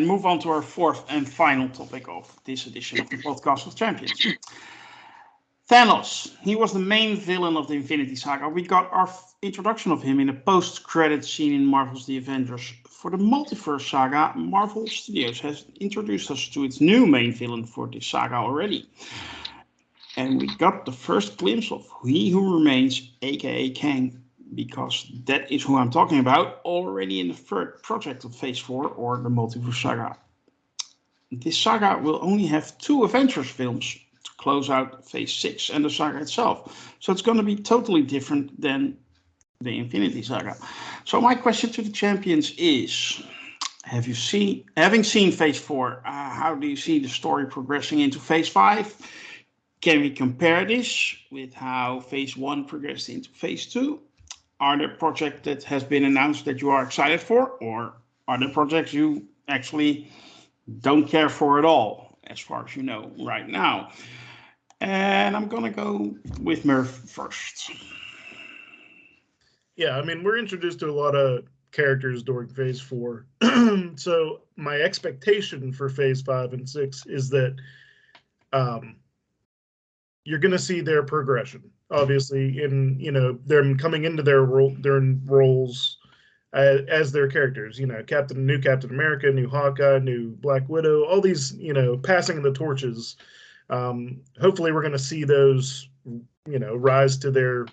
and move on to our fourth and final topic of this edition of the Podcast of Champions. Thanos. He was the main villain of the Infinity Saga. We got our introduction of him in a post-credit scene in Marvel's The Avengers. For the Multiverse Saga, Marvel Studios has introduced us to its new main villain for this saga already. And we got the first glimpse of He Who Remains, aka Kang, because that is who I'm talking about, already in the third project of Phase 4, or the Multiverse Saga. This saga will only have 2 Avengers films to close out Phase 6 and the saga itself. So it's going to be totally different than the Infinity Saga. So my question to the champions is, having seen Phase 4, how do you see the story progressing into Phase 5? Can we compare this with how Phase 1 progressed into Phase 2? Are there projects that has been announced that you are excited for, or are there projects you actually don't care for at all, as far as you know right now? And I'm going to go with Merv first. Yeah, I mean, we're introduced to a lot of characters during Phase 4. So my expectation for Phase 5 and 6 is that you're going to see their progression, obviously, in, them coming into their roles as their characters. New Captain America, new Hawkeye, new Black Widow, all these, passing the torches. Hopefully we're going to see those, rise to their,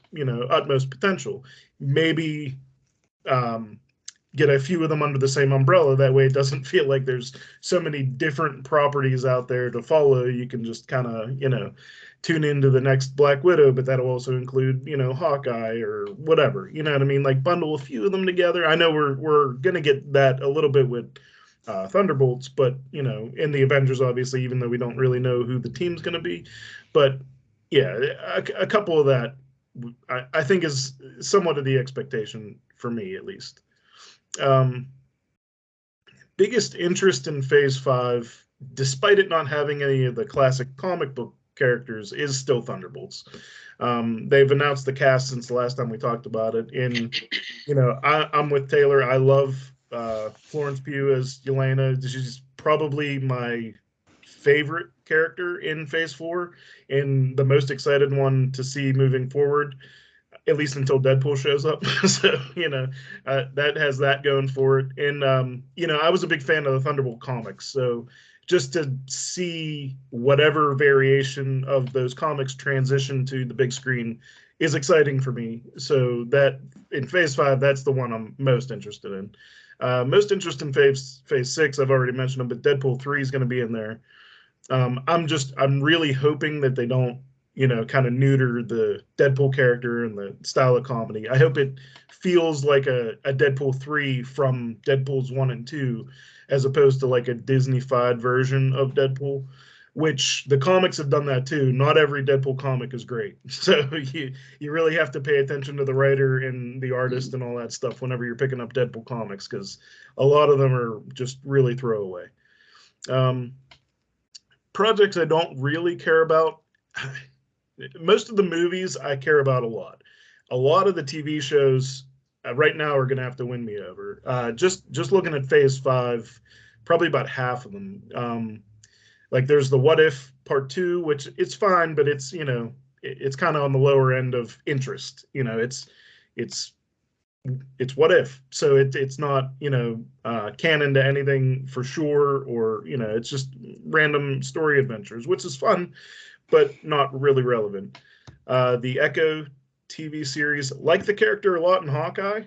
utmost potential. Maybe get a few of them under the same umbrella. That way it doesn't feel like there's so many different properties out there to follow. You can just kind of, tune into the next Black Widow, but that'll also include, Hawkeye or whatever. You know what I mean? Like, bundle a few of them together. I know we're going to get that a little bit with Thunderbolts, but, in the Avengers, obviously, even though we don't really know who the team's going to be. But, yeah, a couple of that, I think, is somewhat of the expectation for me, at least. Biggest interest in Phase 5, despite it not having any of the classic comic book characters, is still Thunderbolts. They've announced the cast since the last time we talked about it. And, I'm with Taylor. I love Florence Pugh as Yelena. She's probably my favorite character in Phase 4 and the most excited one to see moving forward, at least until Deadpool shows up. So, that has that going for it. And, I was a big fan of the Thunderbolt comics. So just to see whatever variation of those comics transition to the big screen is exciting for me. So that in Phase 5, that's the one I'm most interested in. Most interested in Phase 6, I've already mentioned them, but Deadpool 3 is going to be in there. I'm really hoping that they don't, kind of neuter the Deadpool character and the style of comedy. I hope it feels like a Deadpool 3 from Deadpool's 1 and 2, as opposed to like a Disney-fied version of Deadpool, which the comics have done that too. Not every Deadpool comic is great. So you really have to pay attention to the writer and the artist and all that stuff whenever you're picking up Deadpool comics, because a lot of them are just really throwaway. Projects I don't really care about. Most of the movies I care about a lot. A lot of the TV shows right now are going to have to win me over. Just looking at Phase 5, probably about half of them. Like there's the What If Part 2, which it's fine, but it's, it's kind of on the lower end of interest. It's What If. So it's not, canon to anything for sure, or, it's just random story adventures, which is fun, but not really relevant. The Echo TV series, like the character a lot in Hawkeye,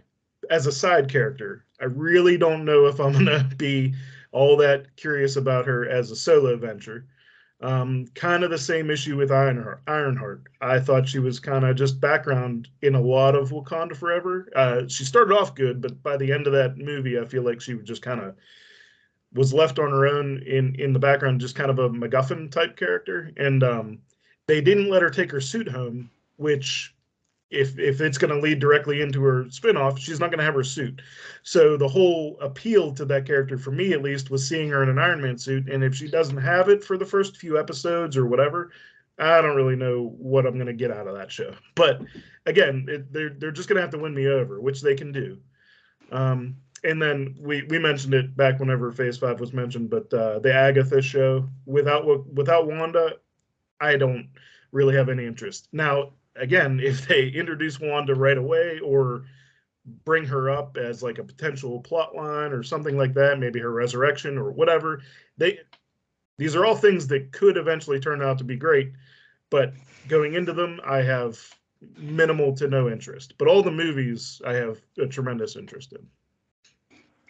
as a side character. I really don't know if I'm going to be all that curious about her as a solo venture. Kind of the same issue with Ironheart. I thought she was kind of just background in a lot of Wakanda Forever. She started off good, but by the end of that movie, I feel like she just kind of was left on her own in the background, just kind of a MacGuffin type character. And they didn't let her take her suit home, which if it's going to lead directly into her spinoff, she's not going to have her suit. So the whole appeal to that character, for me at least, was seeing her in an Iron Man suit. And if she doesn't have it for the first few episodes or whatever, I don't really know what I'm going to get out of that show. But again, they're just going to have to win me over, which they can do. And then we mentioned it back whenever Phase 5 was mentioned, but the Agatha show without Wanda, I don't really have any interest. Now, again, if they introduce Wanda right away or bring her up as like a potential plot line or something like that, maybe her resurrection or whatever, these are all things that could eventually turn out to be great, but going into them, I have minimal to no interest. But all the movies I have a tremendous interest in.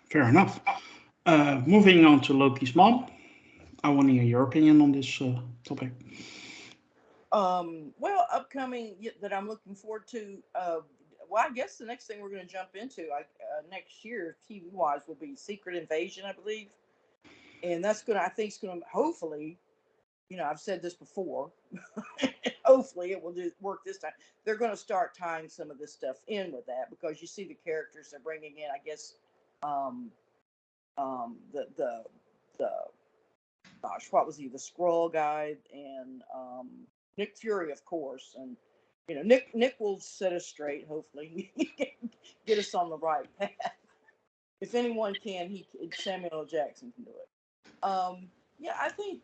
Fair enough. Moving on to Lokismom. I want to hear your opinion on this topic. Well, upcoming that I'm looking forward to. Well, I guess the next thing we're going to jump into next year, TV wise, will be Secret Invasion, I believe, and that's going to. I think it's going to hopefully. I've said this before. Hopefully, it will work this time. They're going to start tying some of this stuff in with that because you see the characters they're bringing in. I guess, the gosh, what was he? The Skrull guy and Nick Fury, of course, and Nick will set us straight. Hopefully, get us on the right path. If anyone can, Samuel L. Jackson can do it. Yeah, I think.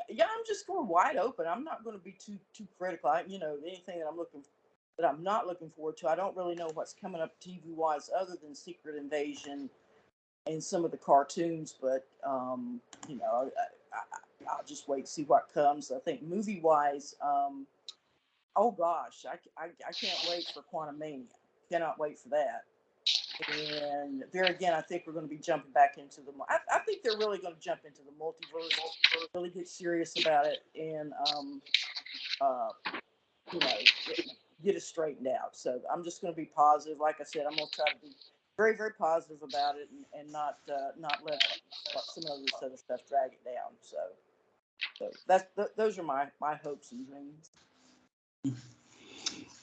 I'm just going wide open. I'm not going to be too critical. Anything that I'm not looking forward to. I don't really know what's coming up TV wise other than Secret Invasion and some of the cartoons, but I'll just wait to see what comes. I think movie wise, oh gosh, I can't wait for Quantumania. Cannot wait for that. And there again, I think we're going to be jumping back into I think they're really going to jump into the multiverse, really get serious about it, and get it straightened out. So I'm just going to be positive. Like I said, I'm going to try to be very, very positive about it, and not let some of this other stuff drag it down. So those are my hopes and dreams.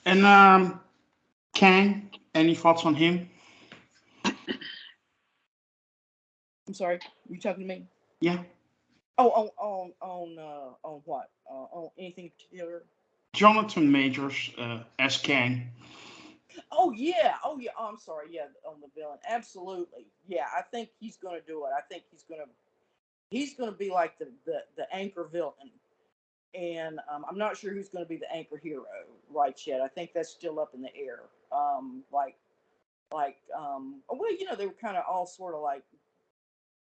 And Kang, any thoughts on him? I'm sorry, you talking to me? Yeah. Oh, on what? On anything particular? Jonathan Majors as Kang. Oh yeah. Oh, I'm sorry. Yeah, on the villain. Absolutely. Yeah, I think he's going to do it. I think he's going to be like the anchor villain, and I'm not sure who's going to be the anchor hero right yet. I think that's still up in the air. They were kind of all sort of like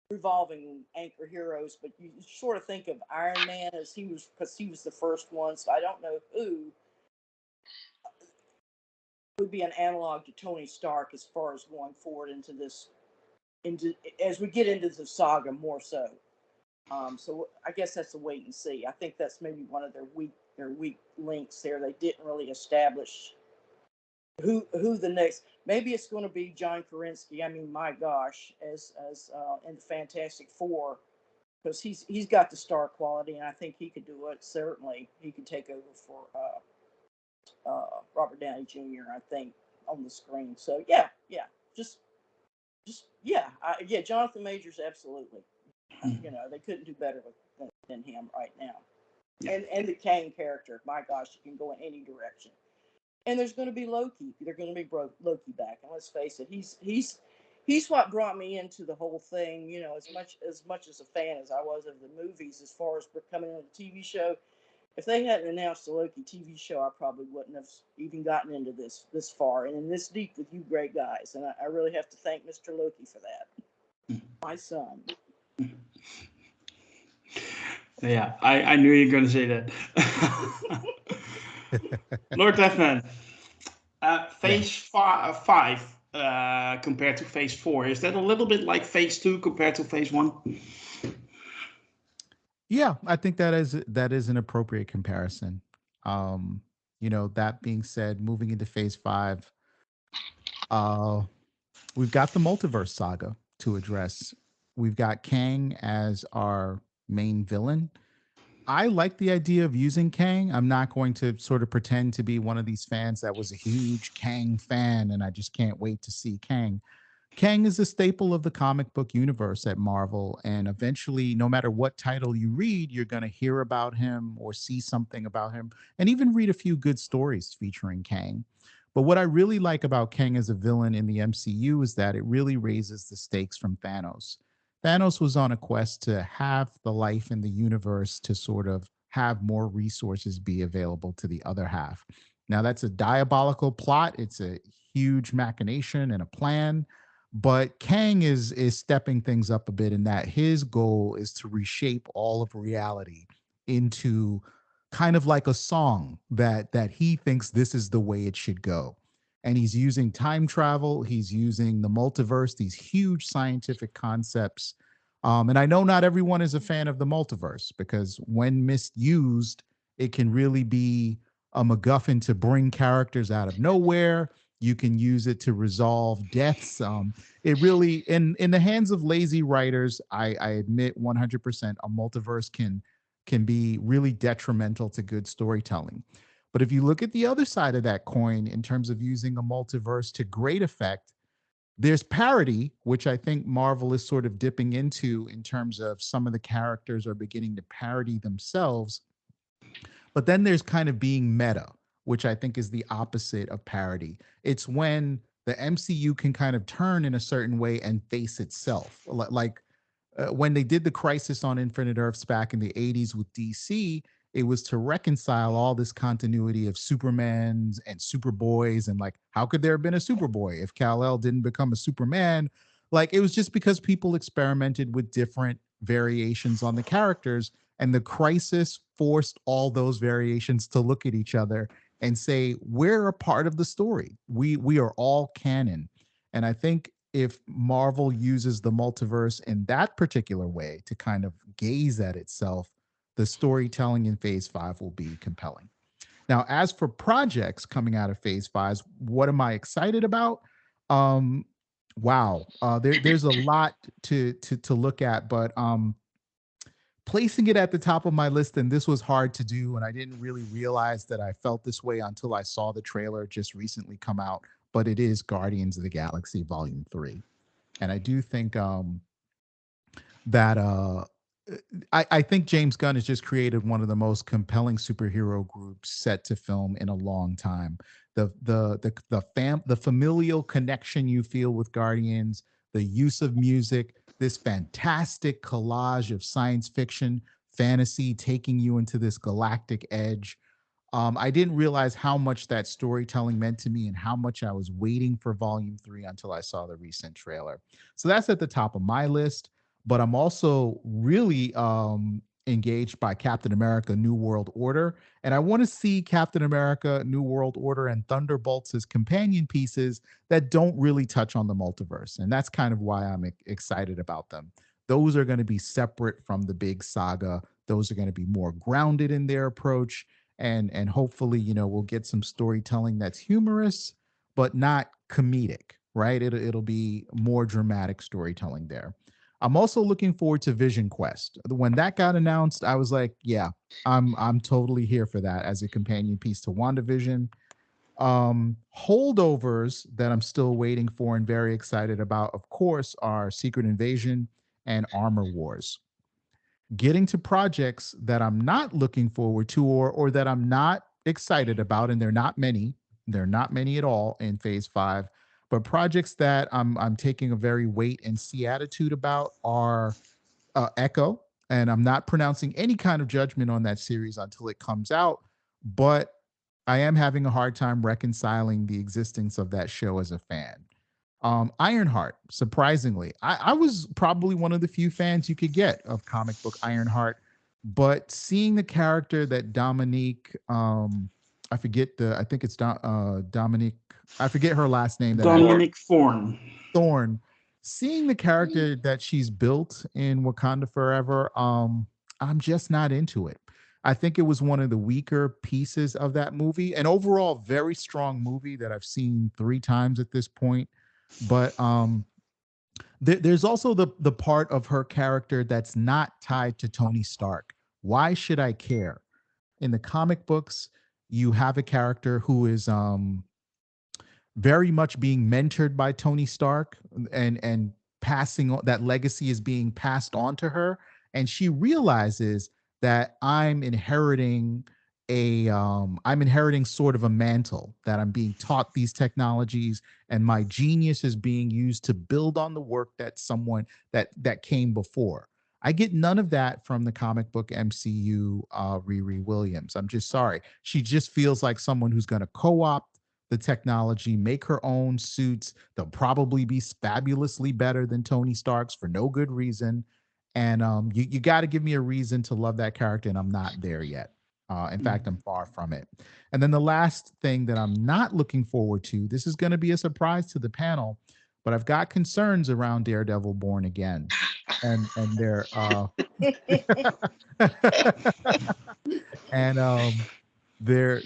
revolving anchor heroes, but you sort of think of Iron Man as because he was the first one. So I don't know who would be an analog to Tony Stark as far as going forward as we get into the saga more so. So I guess that's a wait and see. I think that's maybe one of their weak links there. They didn't really establish who the next. Maybe it's going to be John Krasinski. I mean, my gosh, as in the Fantastic Four, because he's got the star quality, and I think he could do it. Certainly, he could take over for Robert Downey Jr. I think on the screen. So yeah, Jonathan Majors, absolutely. They couldn't do better than him right now. Yeah. And the Kang character, my gosh, you can go in any direction. And there's going to be Loki. They're going to be Loki back. And let's face it, he's what brought me into the whole thing. As much as a fan as I was of the movies, as far as becoming on the TV show. If they hadn't announced the Loki TV show, I probably wouldn't have even gotten into this far and in this deep with you great guys. And I really have to thank Mr. Loki for that. My son. Yeah, I knew you were going to say that. Lord Deathman, phase 5 compared to phase 4, is that a little bit like phase 2 compared to phase 1? Yeah, I think that is an appropriate comparison. That being said, moving into phase 5, we've got the multiverse saga to address. We've got Kang as our main villain. I like the idea of using Kang. I'm not going to sort of pretend to be one of these fans that was a huge Kang fan and I just can't wait to see Kang. Kang is a staple of the comic book universe at Marvel, and eventually, no matter what title you read, you're going to hear about him or see something about him, and even read a few good stories featuring Kang. But what I really like about Kang as a villain in the MCU is that it really raises the stakes from Thanos. Thanos was on a quest to have the life in the universe to sort of have more resources be available to the other half. Now, that's a diabolical plot. It's a huge machination and a plan. But Kang is stepping things up a bit in that his goal is to reshape all of reality into kind of like a song that he thinks this is the way it should go. And he's using time travel, he's using the multiverse, these huge scientific concepts. And I know not everyone is a fan of the multiverse because when misused, it can really be a MacGuffin to bring characters out of nowhere. You can use it to resolve deaths. It really, in the hands of lazy writers, I admit 100% a multiverse can be really detrimental to good storytelling. But if you look at the other side of that coin in terms of using a multiverse to great effect, there's parody, which I think Marvel is sort of dipping into in terms of some of the characters are beginning to parody themselves. But then there's kind of being meta, which I think is the opposite of parody. It's when the MCU can kind of turn in a certain way and face itself. Like when they did the Crisis on Infinite Earths back in the 80s with DC, it was to reconcile all this continuity of Supermans and Superboys. And like, how could there have been a Superboy if Kal-El didn't become a Superman? Like, it was just because people experimented with different variations on the characters. And the Crisis forced all those variations to look at each other and say, we're a part of the story. We are all canon. And I think if Marvel uses the multiverse in that particular way to kind of gaze at itself, the storytelling in phase 5 will be compelling. Now, as for projects coming out of phase 5, what am I excited about? Wow, there's a lot to look at, but placing it at the top of my list, and this was hard to do, and I didn't really realize that I felt this way until I saw the trailer just recently come out, but it is Guardians of the Galaxy Volume 3. And I do think that I think James Gunn has just created one of the most compelling superhero groups set to film in a long time. The familial connection you feel with Guardians, the use of music, this fantastic collage of science fiction, fantasy, taking you into this galactic edge. I didn't realize how much that storytelling meant to me and how much I was waiting for Volume 3 until I saw the recent trailer. So that's at the top of my list. But I'm also really engaged by Captain America New World Order. And I want to see Captain America New World Order and Thunderbolts as companion pieces that don't really touch on the multiverse. And that's kind of why I'm excited about them. Those are going to be separate from the big saga. Those are going to be more grounded in their approach, and hopefully, you know, we'll get some storytelling that's humorous but not comedic, right? It'll be more dramatic storytelling there. I'm also looking forward to Vision Quest. When that got announced, I was like, yeah, I'm totally here for that as a companion piece to WandaVision. Holdovers that I'm still waiting for and very excited about, of course, are Secret Invasion and Armor Wars. Getting to projects that I'm not looking forward to, or that I'm not excited about, and they're not many at all in phase 5, but projects that I'm taking a very wait and see attitude about are Echo, and I'm not pronouncing any kind of judgment on that series until it comes out, but I am having a hard time reconciling the existence of that show as a fan. Ironheart, surprisingly, I was probably one of the few fans you could get of comic book Ironheart, but seeing the character that Dominique, I forget I think it's Dominique, I forget her last name. Dominic Thorne. Thorne, seeing the character that she's built in Wakanda Forever, I'm just not into it. I think it was one of the weaker pieces of that movie. An overall very strong movie that I've seen 3 times at this point. But there's also the part of her character that's not tied to Tony Stark. Why should I care? In the comic books, you have a character who is very much being mentored by Tony Stark, and passing on that legacy is being passed on to her, and she realizes that I'm inheriting I'm inheriting sort of a mantle that I'm being taught these technologies, and my genius is being used to build on the work that someone that came before. I get none of that from the comic book MCU Riri Williams. I'm just sorry. She just feels like someone who's going to co-opt the technology, make her own suits. They'll probably be fabulously better than Tony Stark's for no good reason. And you got to give me a reason to love that character, and I'm not there yet. In fact, I'm far from it. And then the last thing that I'm not looking forward to, this is going to be a surprise to the panel, but I've got concerns around Daredevil Born Again, and their and they're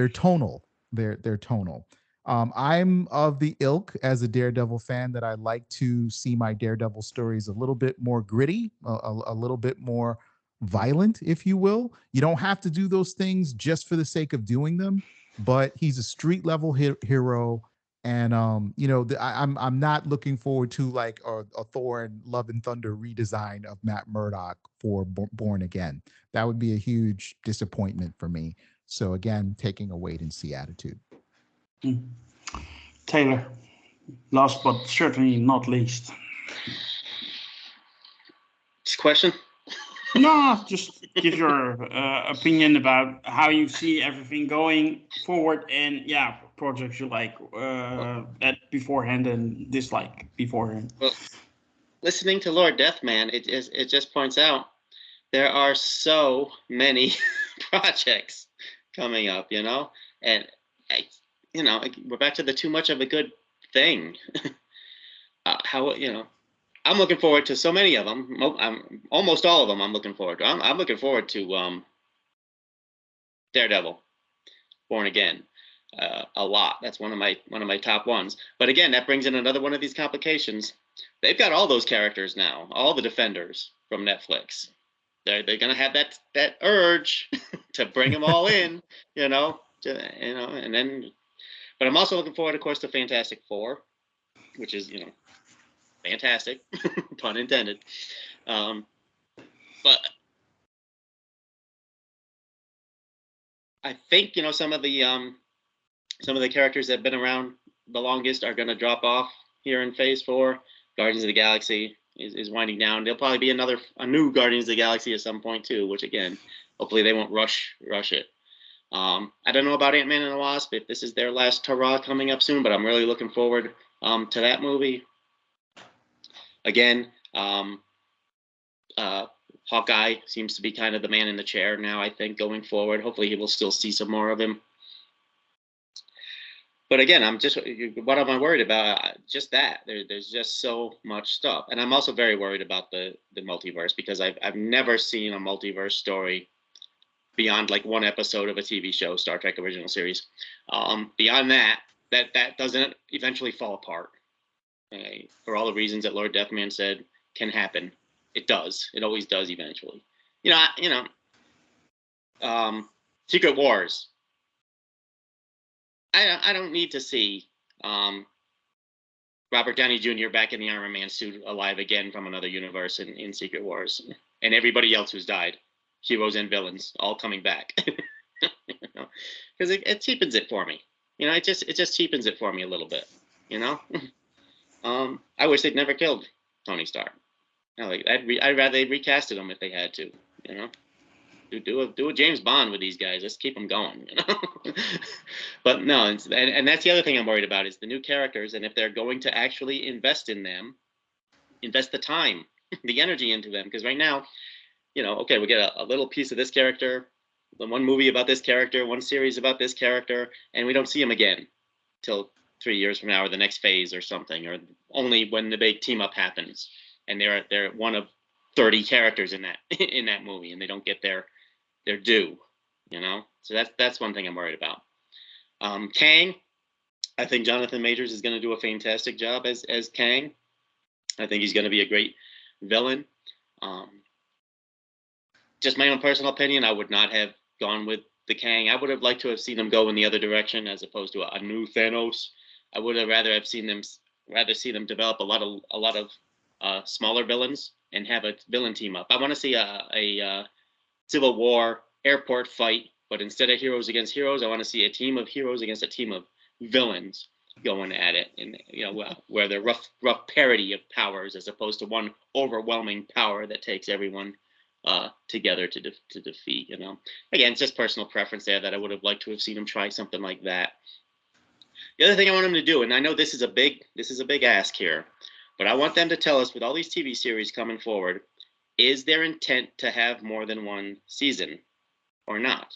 tonal. They're tonal. I'm of the ilk as a Daredevil fan that I like to see my Daredevil stories a little bit more gritty, a little bit more violent, if you will. You don't have to do those things just for the sake of doing them, but he's a street level hero. And I'm not looking forward to like a Thor and Love and Thunder redesign of Matt Murdock for Born Again. That would be a huge disappointment for me. So again, taking a wait and see attitude. Taylor, last but certainly not least. This question? No, just give your opinion about how you see everything going forward, and projects you like at beforehand and dislike beforehand. Well, listening to Lord Deathman, it just points out there are so many projects coming up, and we're back to the too much of a good thing. I'm looking forward to so many of them. Almost all of them I'm looking forward to. I'm looking forward to Daredevil, Born Again, a lot. That's one of my top ones. But again, that brings in another one of these complications. They've got all those characters now, all the Defenders from Netflix. They're gonna have that urge to bring them all in, and then. But I'm also looking forward, of course, to Fantastic Four, which is fantastic, pun intended. But I think some of the characters that have been around the longest are going to drop off here in Phase 4. Guardians of the Galaxy is winding down. There'll probably be a new Guardians of the Galaxy at some point too, which again, hopefully they won't rush it. I don't know about Ant-Man and the Wasp, if this is their last hurrah coming up soon, but I'm really looking forward to that movie. Again, Hawkeye seems to be kind of the man in the chair now, I think, going forward. Hopefully he will still see some more of him. But again, what am I worried about? Just that. There's just so much stuff. And I'm also very worried about the multiverse, because I've never seen a multiverse story beyond like one episode of a TV show, Star Trek original series. Beyond that doesn't eventually fall apart. For all the reasons that Lord Deathman said can happen. It does. It always does eventually. Secret Wars. I don't need to see Robert Downey Jr. back in the Iron Man suit alive again from another universe in Secret Wars, and everybody else who's died, heroes and villains, all coming back. Because it cheapens it for me. It just cheapens it for me a little bit. I wish they'd never killed Tony Stark. I'd rather they recasted him if they had to. Do a James Bond with these guys. Let's keep them going. But no, and that's the other thing I'm worried about is the new characters, and if they're going to actually invest in them, invest the time, the energy into them. Because right now, okay, we get a little piece of this character, one movie about this character, one series about this character, and we don't see him again till 3 years from now or the next phase or something, or only when the big team up happens, and they're one of 30 characters in that movie, and they don't get their due, So that's one thing I'm worried about. Kang, I think Jonathan Majors is going to do a fantastic job as Kang. I think he's going to be a great villain. Just my own personal opinion, I would not have gone with the Kang. I would have liked to have seen him go in the other direction as opposed to a new Thanos. I would have rather see them develop a lot of smaller villains and have a villain team up. I want to see a Civil War airport fight But instead of heroes against heroes, I want to see a team of heroes against a team of villains going at it, and where they're rough parity of powers as opposed to one overwhelming power that takes everyone together to defeat. Again, it's just personal preference there that I would have liked to have seen him try something like that. The other thing I want him to do, and I know this is a big ask here, but I want them to tell us with all these TV series coming forward, is their intent to have more than one season or not?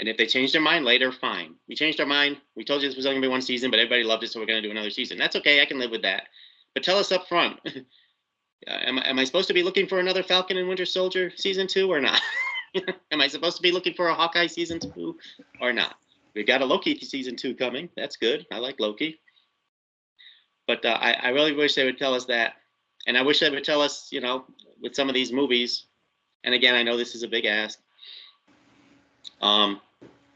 And if they change their mind later, fine. We changed our mind. We told you this was only going to be one season, but everybody loved it, so we're going to do another season. That's okay. I can live with that. But tell us up front, am I supposed to be looking for another Falcon and Winter Soldier season 2 or not? Am I supposed to be looking for a Hawkeye season 2 or not? We've got a Loki season 2 coming. That's good. I like Loki. But I really wish they would tell us that. And I wish they would tell us, with some of these movies, and again, I know this is a big ask,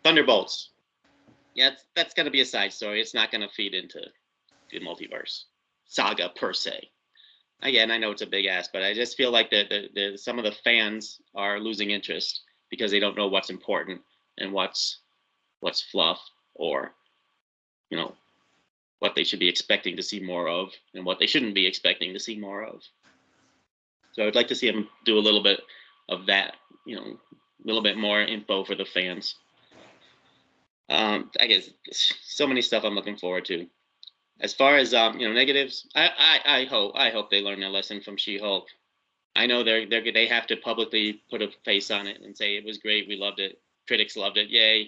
Thunderbolts. Yeah, that's going to be a side story. It's not going to feed into the multiverse saga per se. Again, I know it's a big ask, but I just feel like some of the fans are losing interest because they don't know what's important and what's fluff, or what they should be expecting to see more of and what they shouldn't be expecting to see more of. So I'd like to see them do a little bit of that, a little bit more info for the fans. I guess so many stuff I'm looking forward to. As far as negatives, I hope they learn their lesson from She-Hulk. I know they have to publicly put a face on it and say it was great, we loved it, critics loved it, yay.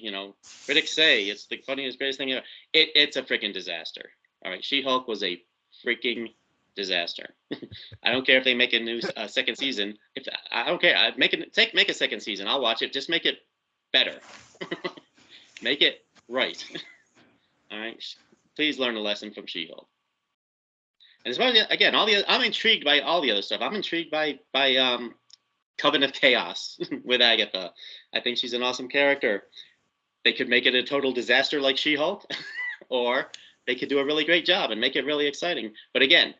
Critics say it's the funniest, greatest thing ever. It's a freaking disaster. All right, She-Hulk was a freaking disaster. I don't care if they make a new second season. I don't care. Make a second season. I'll watch it. Just make it better. Make it right. All right. Please learn a lesson from She-Hulk. And as far as again, I'm intrigued by all the other stuff. I'm intrigued by Coven of Chaos with Agatha. I think she's an awesome character. They could make it a total disaster like She-Hulk, or they could do a really great job and make it really exciting. But again,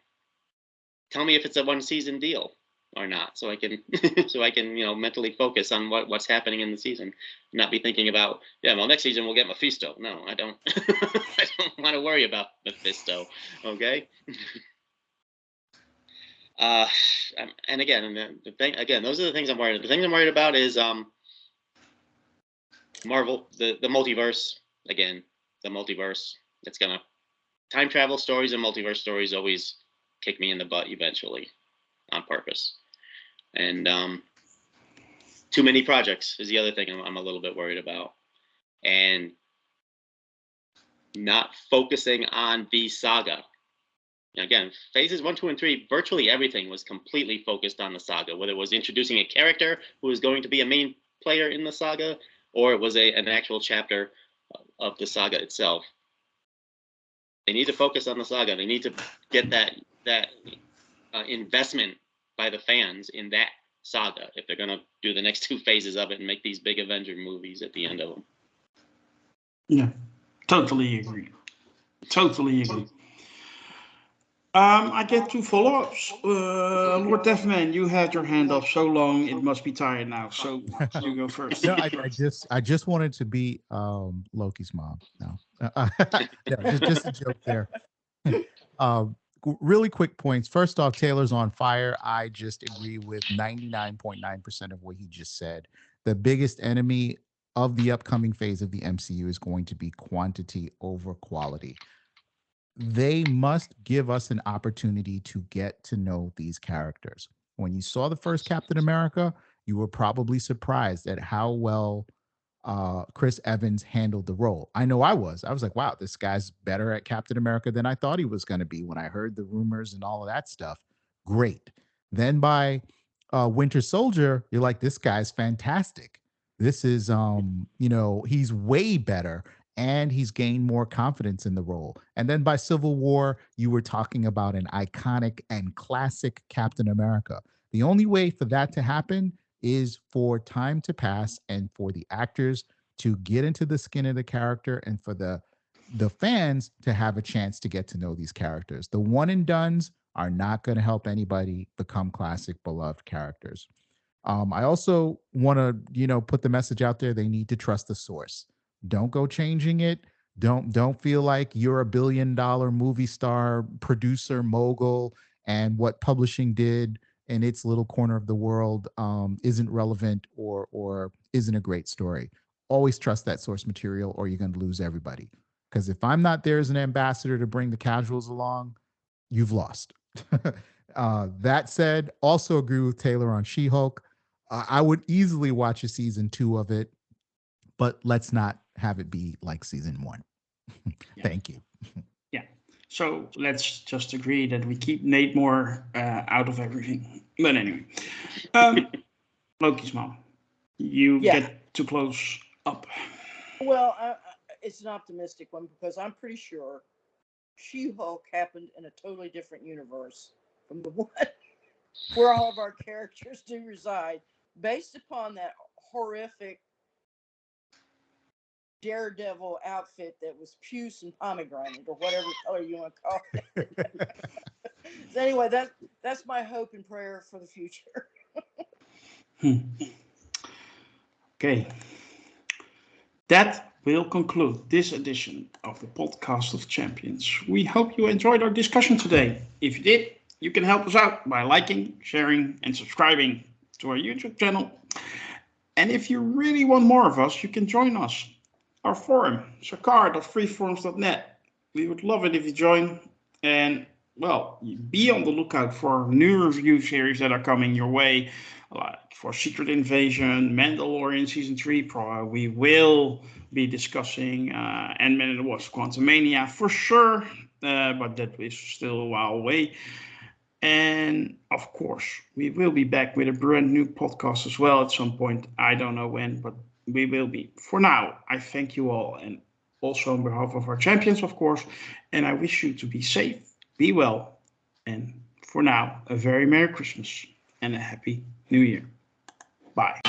tell me if it's a one-season deal or not, so I can mentally focus on what's happening in the season, not be thinking about next season we'll get Mephisto. No, I don't. I don't want to worry about Mephisto. Okay. And again, those are the things I'm worried about. The thing I'm worried about is Marvel, the multiverse. Again, the multiverse. It's gonna time travel stories and multiverse stories always kick me in the butt eventually, on purpose. And too many projects is the other thing I'm a little bit worried about, and not focusing on the saga. Again, phases 1, 2, and 3, virtually everything was completely focused on the saga, whether it was introducing a character who was going to be a main player in the saga, or it was an actual chapter of the saga itself. They need to focus on the saga. They need to get that investment by the fans in that saga if they're going to do the next 2 phases of it and make these big Avenger movies at the end of them. Yeah, totally agree. I get 2 follow-ups. Lord Deathman, you had your hand up so long, it must be tired now. So you go first. No, I just wanted to be Loki's mom. No, no, just a joke there. Really quick points. First off, Taylor's on fire. I just agree with 99.9% of what he just said. The biggest enemy of the upcoming phase of the MCU is going to be quantity over quality. They must give us an opportunity to get to know these characters. When you saw the first Captain America, you were probably surprised at how well Chris Evans handled the role. I know I was like, wow, this guy's better at Captain America than I thought he was going to be when I heard the rumors and all of that stuff. Great. Then by Winter Soldier, you're like, this guy's fantastic. This is, he's way better, and he's gained more confidence in the role. And then by Civil War, you were talking about an iconic and classic Captain America. The only way for that to happen is for time to pass and for the actors to get into the skin of the character and for the fans to have a chance to get to know these characters. The one and dones are not going to help anybody become classic, beloved characters. I also want to, put the message out there. They need to trust the source. Don't go changing it. Don't feel like you're a $1 billion movie star, producer, mogul, and what publishing did in its little corner of the world isn't relevant or isn't a great story. Always trust that source material, or you're going to lose everybody. Because if I'm not there as an ambassador to bring the casuals along, you've lost. That said, also agree with Taylor on She-Hulk. I would easily watch a season 2 of it, but let's not have it be like season 1. Thank you. Yeah. So let's just agree that we keep Nate Moore out of everything. But anyway, Lokismom, you get to close up. Well, it's an optimistic one because I'm pretty sure She-Hulk happened in a totally different universe from the one where all of our characters do reside, based upon that horrific Daredevil outfit that was puce and pomegranate or whatever color you want to call it. So anyway, that's my hope and prayer for the future. Okay. That will conclude this edition of the Podcast of Champions. We hope you enjoyed our discussion today. If you did, you can help us out by liking, sharing, and subscribing to our YouTube channel. And if you really want more of us, you can join us. Our forum, sakar.freeforums.net. We would love it if you join. And, well, be on the lookout for new review series that are coming your way, like for Secret Invasion, Mandalorian Season 3. We will be discussing Ant-Man and the Wasp: Quantumania for sure, but that is still a while away. And of course, we will be back with a brand new podcast as well at some point. I don't know when, but we will be. For now, I thank you all, and also on behalf of our champions, of course, and I wish you to be safe, be well, and for now, a very Merry Christmas and a Happy New Year. Bye.